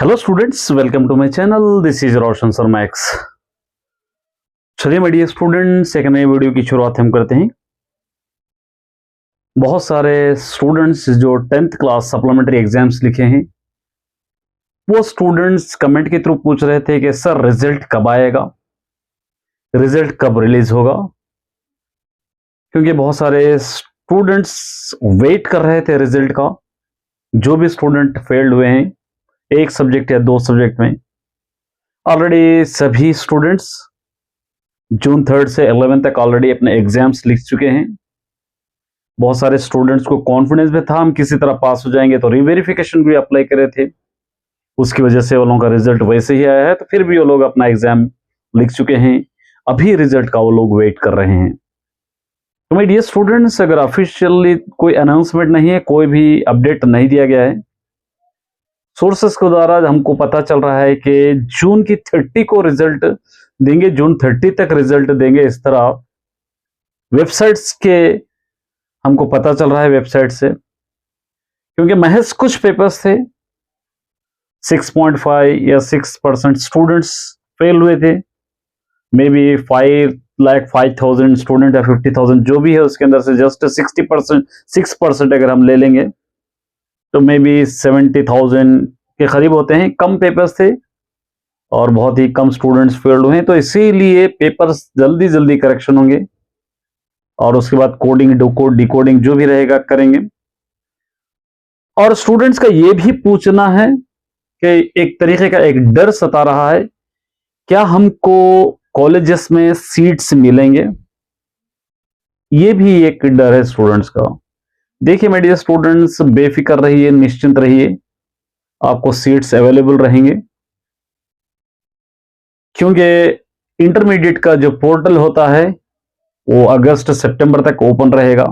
Hello students, welcome to my channel. This is Roshan Sharma X. चलिए मेरे dear students, एक नई वीडियो की शुरुआत हम करते हैं। बहुत सारे स्टूडेंट्स जो 10th क्लास सप्लीमेंट्री एग्जाम्स लिखे हैं, वो स्टूडेंट्स कमेंट के थ्रू पूछ रहे थे कि सर रिजल्ट कब आएगा, रिजल्ट कब रिलीज होगा। क्योंकि बहुत सारे स्टूडेंट्स वेट कर रहे थे रिजल्ट का। जो भी स्टूडेंट फेल्ड हुए हैं एक सब्जेक्ट या दो सब्जेक्ट में, ऑलरेडी सभी स्टूडेंट्स जून 3 से 11 तक ऑलरेडी अपने एग्जाम्स लिख चुके हैं। बहुत सारे स्टूडेंट्स को कॉन्फिडेंस में था हम किसी तरह पास हो जाएंगे, तो रीवेरिफिकेशन भी अप्लाई करे थे। उसकी वजह से वो लोगों का रिजल्ट वैसे ही आया है, तो फिर भी वो लोग अपना एग्जाम लिख चुके हैं। अभी रिजल्ट का वो लोग वेट कर रहे हैं। तो माय डियर स्टूडेंट्स, अगर ऑफिशियली कोई अनाउंसमेंट नहीं है, कोई भी अपडेट नहीं दिया गया है, सोर्सेस के द्वारा हमको पता चल रहा है कि जून की 30 को रिजल्ट देंगे, जून 30 तक रिजल्ट देंगे, इस तरह वेबसाइट्स के हमको पता चल रहा है वेबसाइट से। क्योंकि महज कुछ पेपर्स थे, 6.5 या 6% स्टूडेंट्स फेल हुए थे। मे बी 5,05,000 स्टूडेंट या 50,000 जो भी है, उसके अंदर से जस्ट 60% 6% अगर हम ले लेंगे तो मे बी 70,000 के करीब होते हैं। कम पेपर्स थे और बहुत ही कम स्टूडेंट्स फेल्ड हुए हैं, तो इसीलिए पेपर्स जल्दी जल्दी करेक्शन होंगे और उसके बाद कोडिंग डिकोडिंग जो भी रहेगा करेंगे। और स्टूडेंट्स का ये भी पूछना है कि एक तरीके का एक डर सता रहा है, क्या हमको कॉलेजेस में सीट्स मिलेंगे? ये भी एक डर है स्टूडेंट्स का। देखिए मेरे डियर स्टूडेंट्स, बेफिक्र रहिए, निश्चिंत रहिए, आपको सीट्स अवेलेबल रहेंगे। क्योंकि इंटरमीडिएट का जो पोर्टल होता है वो अगस्त सितंबर तक ओपन रहेगा,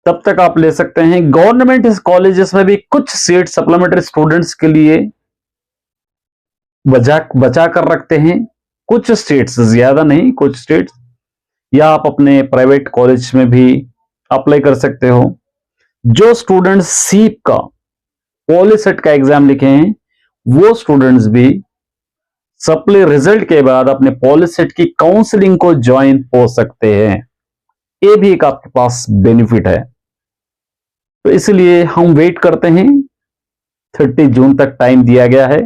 तब तक आप ले सकते हैं। गवर्नमेंट कॉलेजेस में भी कुछ सीट सप्लीमेंट्री स्टूडेंट्स के लिए बचा कर रखते हैं, कुछ स्टेट्स, ज्यादा नहीं, कुछ स्टेट्स। या आप अपने प्राइवेट कॉलेज में भी अप्लाई कर सकते हो। जो स्टूडेंट्स सीप का पॉलीसेट का एग्जाम लिखे हैं, वो स्टूडेंट्स भी सप्ली रिजल्ट के बाद अपने पॉलीसेट की काउंसलिंग को ज्वाइन हो सकते हैं। ये भी एक आपके पास बेनिफिट है। तो इसलिए हम वेट करते हैं। 30 जून तक टाइम दिया गया है,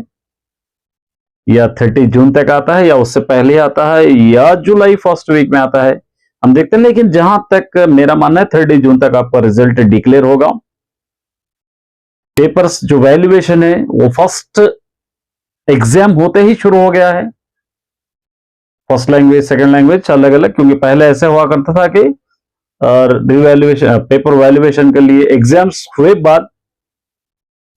या 30 जून तक आता है, या उससे पहले आता है, या जुलाई फर्स्ट वीक में आता है, हम देखते हैं। लेकिन जहां तक मेरा मानना है 30 जून तक आपका रिजल्ट डिक्लेयर होगा। पेपर्स जो वैल्यूएशन है वो फर्स्ट एग्जाम होते ही शुरू हो गया है। फर्स्ट लैंग्वेज, सेकंड लैंग्वेज अलग अलग, क्योंकि पहले ऐसे हुआ करता था कि रिवैल्यूएशन, पेपर वैल्यूएशन के लिए एग्जाम्स हुए बाद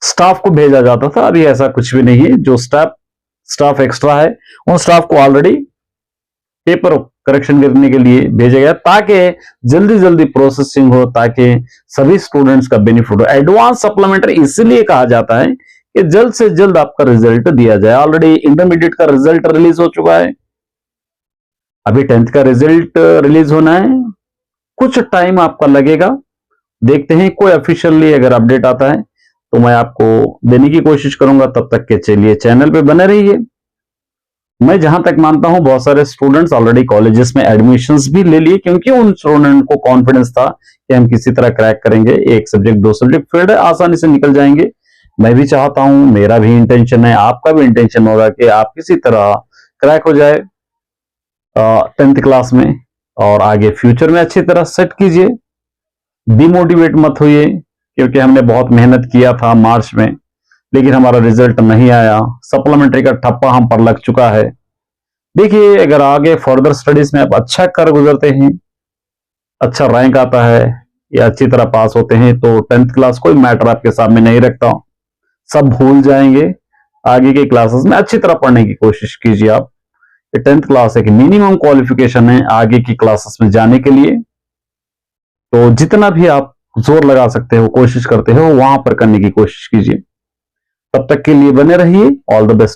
स्टाफ को भेजा जाता था। अभी ऐसा कुछ भी नहीं है। जो स्टाफ एक्स्ट्रा है, उन स्टाफ को ऑलरेडी पेपर करेक्शन करने के लिए भेजा गया, ताकि जल्दी जल्दी प्रोसेसिंग हो, ताकि सभी स्टूडेंट्स का बेनिफिट हो। एडवांस सप्लीमेंट्री इसलिए कहा जाता है कि जल्द से जल्द आपका रिजल्ट दिया जाए। ऑलरेडी इंटरमीडिएट का रिजल्ट रिलीज हो चुका है, अभी 10th का रिजल्ट रिलीज होना है, कुछ टाइम आपका लगेगा। देखते हैं, कोई ऑफिशियली अगर अपडेट आता है तो मैं आपको देने की कोशिश करूंगा। तब तक के चलिए चैनल पे बने रहिए। मैं जहां तक मानता हूं, बहुत सारे स्टूडेंट्स ऑलरेडी कॉलेजेस में एडमिशंस भी ले लिए, क्योंकि उन स्टूडेंट को कॉन्फिडेंस था कि हम किसी तरह क्रैक करेंगे। एक सब्जेक्ट, दो सब्जेक्ट फील्ड है, आसानी से निकल जाएंगे। मैं भी चाहता हूं, मेरा भी इंटेंशन है, आपका भी इंटेंशन होगा कि आप किसी तरह क्रैक हो जाए 10th क्लास में, और आगे फ्यूचर में अच्छी तरह सेट कीजिए। डिमोटिवेट मत होइए, क्योंकि हमने बहुत मेहनत किया था मार्च में, लेकिन हमारा रिजल्ट नहीं आया। सप्लीमेंट्री का ठप्पा हम पर लग चुका है। देखिए, अगर आगे फर्दर स्टडीज में आप अच्छा कर गुजरते हैं, अच्छा रैंक आता है, या अच्छी तरह पास होते हैं, तो 10th क्लास कोई मैटर आपके सामने नहीं रखता, सब भूल जाएंगे। आगे के क्लासेस में अच्छी तरह पढ़ने की कोशिश कीजिए आप। 10th क्लास एक मिनिमम क्वालिफिकेशन है आगे की क्लासेस में जाने के लिए। तो जितना भी आप जोर लगा सकते हो, कोशिश करते हो, वहां पर करने की कोशिश कीजिए। तब तक के लिए बने रहिए। All the best.